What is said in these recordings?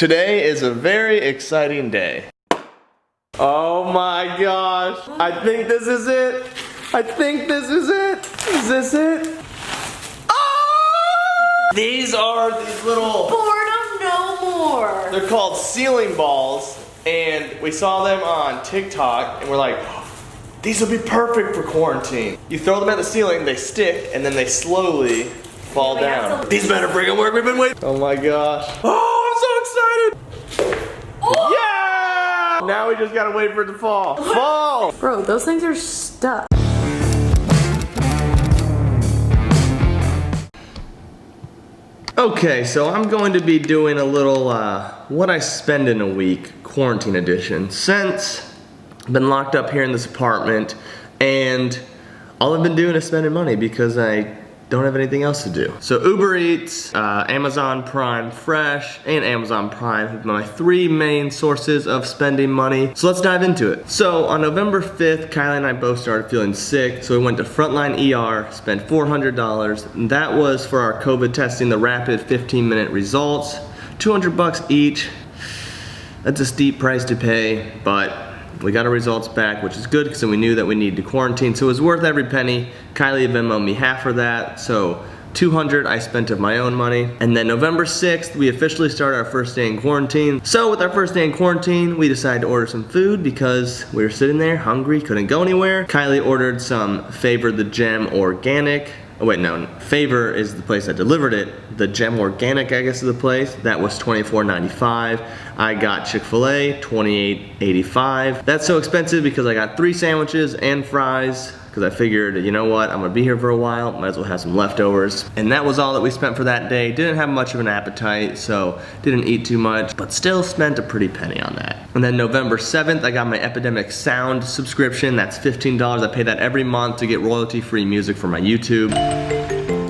Today is a very exciting day. Oh my gosh, I think this is it. I think this is it. Is this it? Oh! These are these little... Boredom no more. They're called ceiling balls, and we saw them on TikTok, and we're like, these will be perfect for quarantine. You throw them at the ceiling, they stick, and then they slowly fall down. These better freaking work, we've been waiting. Oh my gosh. Oh, I'm so excited. Oh. Yeah! Now we just gotta wait for it to fall. Fall! Bro, those things are stuck. Okay, so I'm going to be doing a little what I spend in a week quarantine edition, since I've been locked up here in this apartment and all I've been doing is spending money because I don't have anything else to do. So Uber Eats, Amazon Prime Fresh, and Amazon Prime have been my three main sources of spending money. So let's dive into it. So on November 5th, Kylie and I both started feeling sick, so we went to Frontline ER, spent $400. And that was for our COVID testing, the rapid 15-minute results, 200 bucks each. That's a steep price to pay, but we got our results back, which is good because we knew that we needed to quarantine, so it was worth every penny. Kylie had Venmo'd me half for that, so $200 I spent of my own money. And then November 6th, we officially started our first day in quarantine. So with our first day in quarantine, we decided to order some food because we were sitting there hungry, couldn't go anywhere. Kylie ordered some Favor the Gem Organic. Oh wait, no, Favor is the place that delivered it. The Gem Organic, I guess, is the place. That was $24.95. I got ChickFilA, $28.85. That's so expensive because I got 3 sandwiches and fries, because I figured, you know what, I'm gonna be here for a while, might as well have some leftovers. And that was all that we spent for that day. Didn't have much of an appetite, so didn't eat too much, but still spent a pretty penny on that. And then November 7th, I got my Epidemic Sound subscription. That's $15. I pay that every month to get royalty-free music for my YouTube.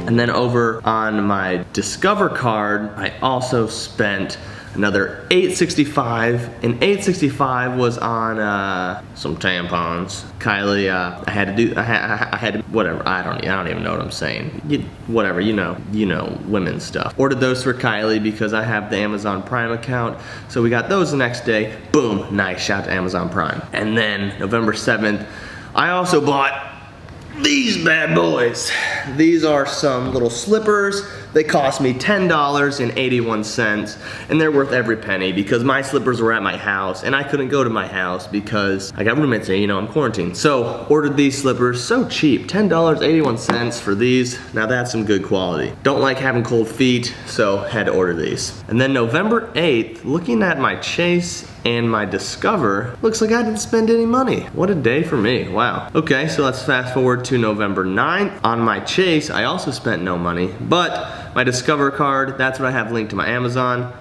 And then over on my Discover card, I also spent another $8.65, and $8.65 was on some tampons. Kylie, I had to, whatever, I don't even know what I'm saying. Whatever, you know, women's stuff. Ordered those for Kylie because I have the Amazon Prime account, so we got those the next day. Boom, nice, shout out to Amazon Prime. And then November 7th, I also bought these bad boys. These are some little slippers. They cost me $10.81, and they're worth every penny because my slippers were at my house and I couldn't go to my house because I got roommates there, you know, I'm quarantined. So ordered these slippers, so cheap, $10.81 for these. Now that's some good quality. Don't like having cold feet, so had to order these. And then November 8th, looking at my Chase and my Discover, looks like I didn't spend any money. What a day for me, wow. Okay, so let's fast forward to November 9th. On my Chase, I also spent no money, but my Discover card, that's what I have linked to my Amazon.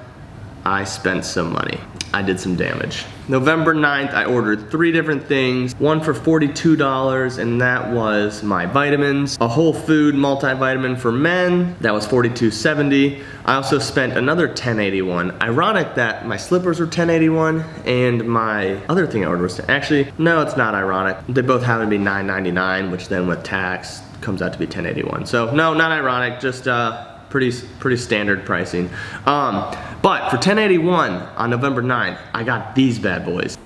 I spent some money. I did some damage. November 9th, I ordered 3 different things. One for $42, and that was my vitamins. A whole food multivitamin for men, that was $42.70. I also spent another $10.81. Ironic that my slippers were $10.81, and my other thing I ordered was, actually, no, it's not ironic. They both happen to be $9.99, which then with tax comes out to be $10.81. So no, not ironic, just pretty standard pricing. But for $10.81 on November 9th, I got these bad boys.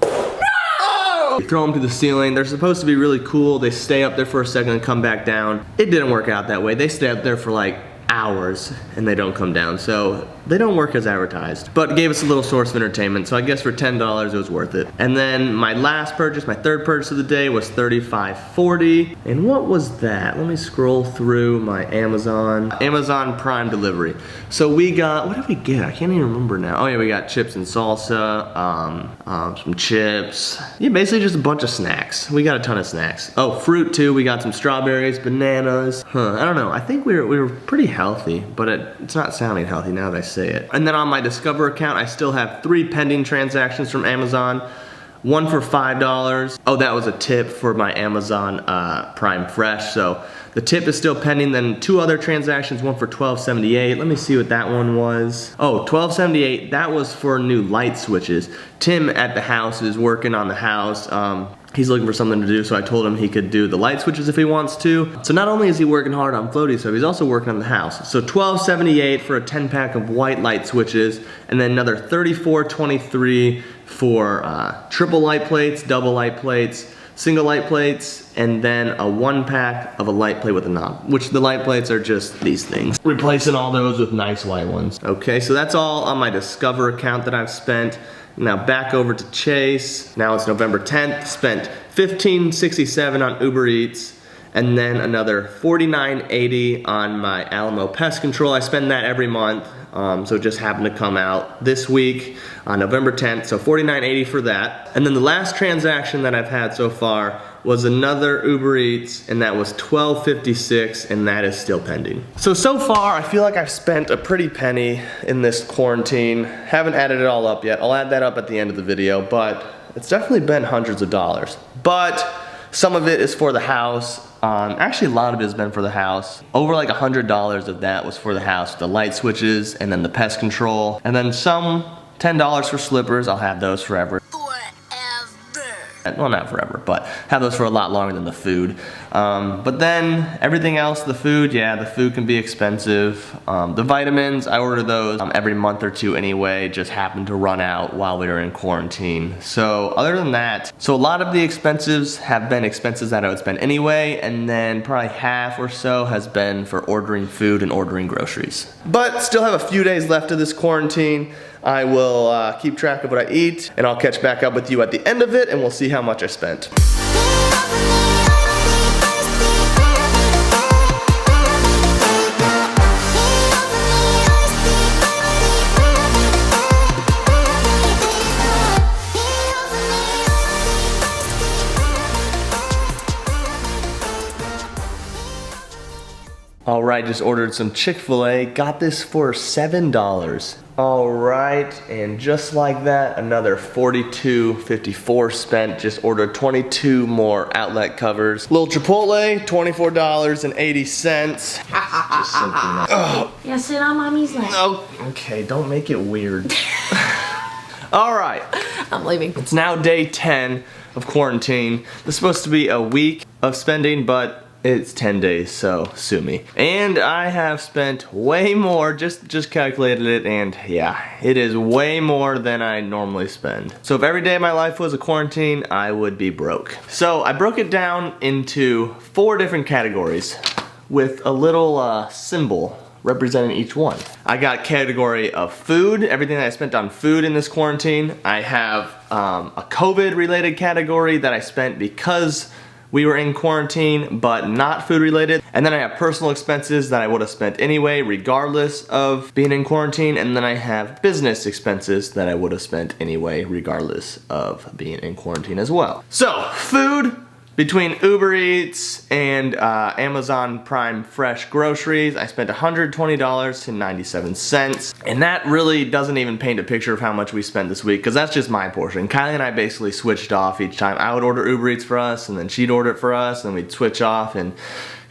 No! You throw them to the ceiling. They're supposed to be really cool. They stay up there for a second and come back down. It didn't work out that way. They stay up there for like hours and they don't come down, so they don't work as advertised, but gave us a little source of entertainment, so I guess for $10 it was worth it. And then my last purchase, my third purchase of the day, was $35.40. And what was that? Let me scroll through my Amazon Prime delivery. So we got, what did we get? I can't even remember now. Oh yeah, we got chips and salsa, some chips. Yeah, basically just a bunch of snacks. We got a ton of snacks. Oh, fruit too. We got some strawberries, bananas. I don't know. I think we were pretty healthy, but it's not sounding healthy now that I say it. And then on my Discover account, I still have 3 pending transactions from Amazon. One for $5. Oh, that was a tip for my Amazon Prime Fresh, so the tip is still pending. Then 2 other transactions, one for $12.78. Let me see what that one was. Oh, $12.78, that was for new light switches. Tim at the house is working on the house. He's looking for something to do, so I told him he could do the light switches if he wants to. So not only is he working hard on floaty stuff, he's also working on the house. So $12.78 for a 10-pack of white light switches, and then another $34.23 for triple light plates, double light plates, single light plates, and then a 1-pack of a light plate with a knob, which the light plates are just these things. Replacing all those with nice white ones. Okay, so that's all on my Discover account that I've spent. Now back over to Chase. Now it's November 10th. Spent $15.67 on Uber Eats, and then another $49.80 on my Alamo Pest Control. I spend that every month, so it just happened to come out this week on November 10th, so $49.80 for that. And then the last transaction that I've had so far was another Uber Eats, and that was $12.56, and that is still pending. So far, I feel like I've spent a pretty penny in this quarantine. Haven't added it all up yet. I'll add that up at the end of the video, but it's definitely been hundreds of dollars. But some of it is for the house. Actually, a lot of it has been for the house. Over like $100 of that was for the house. The light switches, and then the pest control, and then some $10 for slippers. I'll have those forever. Well, not forever, but have those for a lot longer than the food. But then everything else, the food, yeah, the food can be expensive. The vitamins, I order those every month or two anyway, just happened to run out while we were in quarantine. So other than that, so a lot of the expenses have been expenses that I would spend anyway, and then probably half or so has been for ordering food and ordering groceries. But still have a few days left of this quarantine. I will keep track of what I eat, and I'll catch back up with you at the end of it, and we'll see how much I spent. Alright, just ordered some ChickFilA, got this for $7. Alright, and just like that, another $42.54 spent. Just ordered 22 more outlet covers. Little Chipotle, $24.80. Just simply not. Oh. Yeah, sit on mommy's lap. Oh, okay, don't make it weird. Alright. I'm leaving. It's now day 10 of quarantine. This is supposed to be a week of spending, but it's 10 days, so sue me. And I have spent way more, just calculated it, and yeah, it is way more than I normally spend. So if every day of my life was a quarantine, I would be broke. So I broke it down into 4 different categories with a little symbol representing each one. I got category of food, everything that I spent on food in this quarantine. I have a COVID related category that I spent because we were in quarantine, but not food related. And then I have personal expenses that I would have spent anyway, regardless of being in quarantine. And then I have business expenses that I would have spent anyway, regardless of being in quarantine as well. So, food, between Uber Eats and Amazon Prime Fresh groceries, I spent $120.97. And that really doesn't even paint a picture of how much we spent this week, because that's just my portion. Kylie and I basically switched off each time. I would order Uber Eats for us, and then she'd order it for us, and we'd switch off, and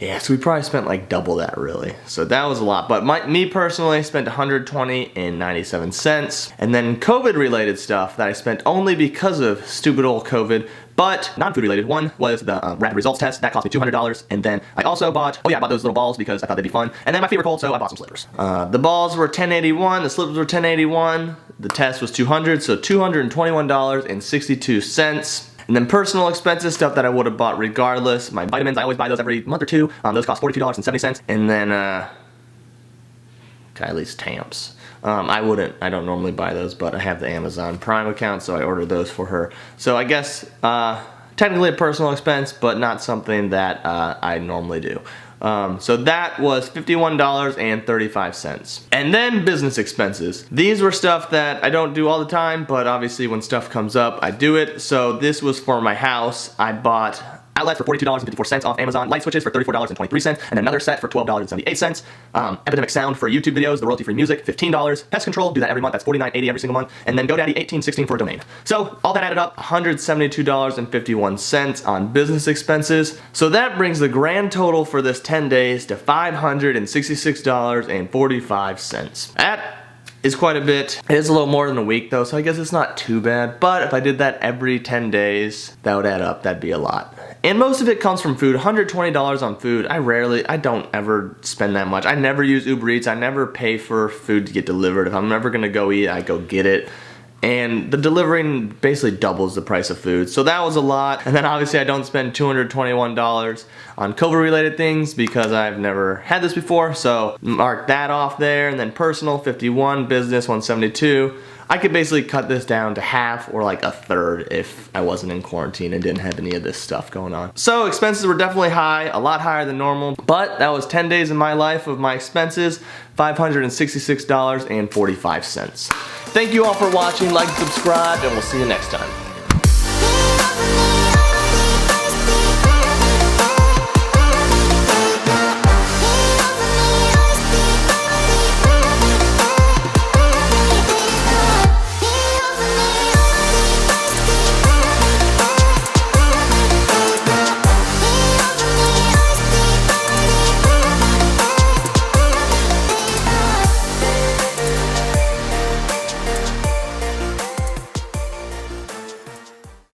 yeah, so we probably spent like double that really. So that was a lot. But me personally spent $120.97. And then COVID related stuff that I spent only because of stupid old COVID, but non-food related. One was the rapid results test. That cost me $200. And then I also bought, I bought those little balls because I thought they'd be fun. And then my feet were cold, so I bought some slippers. The balls were $10.81, the slippers were $10.81. The test was $200, so $221.62. And then personal expenses, stuff that I would have bought regardless. My vitamins, I always buy those every month or two. Those cost $42.70. And then Kylie's Tamps. I don't normally buy those, but I have the Amazon Prime account, so I ordered those for her. So I guess technically a personal expense, but not something that I normally do. So that was $51.35. And then business expenses. These were stuff that I don't do all the time, but obviously when stuff comes up, I do it. So this was for my house. I bought outlets for $42.54 off Amazon, light switches for $34.23, and another set for $12.78. Epidemic Sound for YouTube videos, the royalty-free music, $15. Pest Control, do that every month, that's $49.80 every single month. And then GoDaddy, $18.16 for a domain. So all that added up, $172.51 on business expenses. So that brings the grand total for this 10 days to $566.45. That is quite a bit. It is a little more than a week though, so I guess it's not too bad. But if I did that every 10 days, that would add up. That'd be a lot. And most of it comes from food. $120 on food. I don't ever spend that much. I never use Uber Eats. I never pay for food to get delivered. If I'm ever gonna go eat, I go get it. And the delivering basically doubles the price of food. So that was a lot. And then obviously I don't spend $221 on COVID related things because I've never had this before. So mark that off there. And then personal, 51, business, 172. I could basically cut this down to half or like a third if I wasn't in quarantine and didn't have any of this stuff going on. So expenses were definitely high, a lot higher than normal, but that was 10 days in my life of my expenses, $566.45. Thank you all for watching, like and subscribe, and we'll see you next time.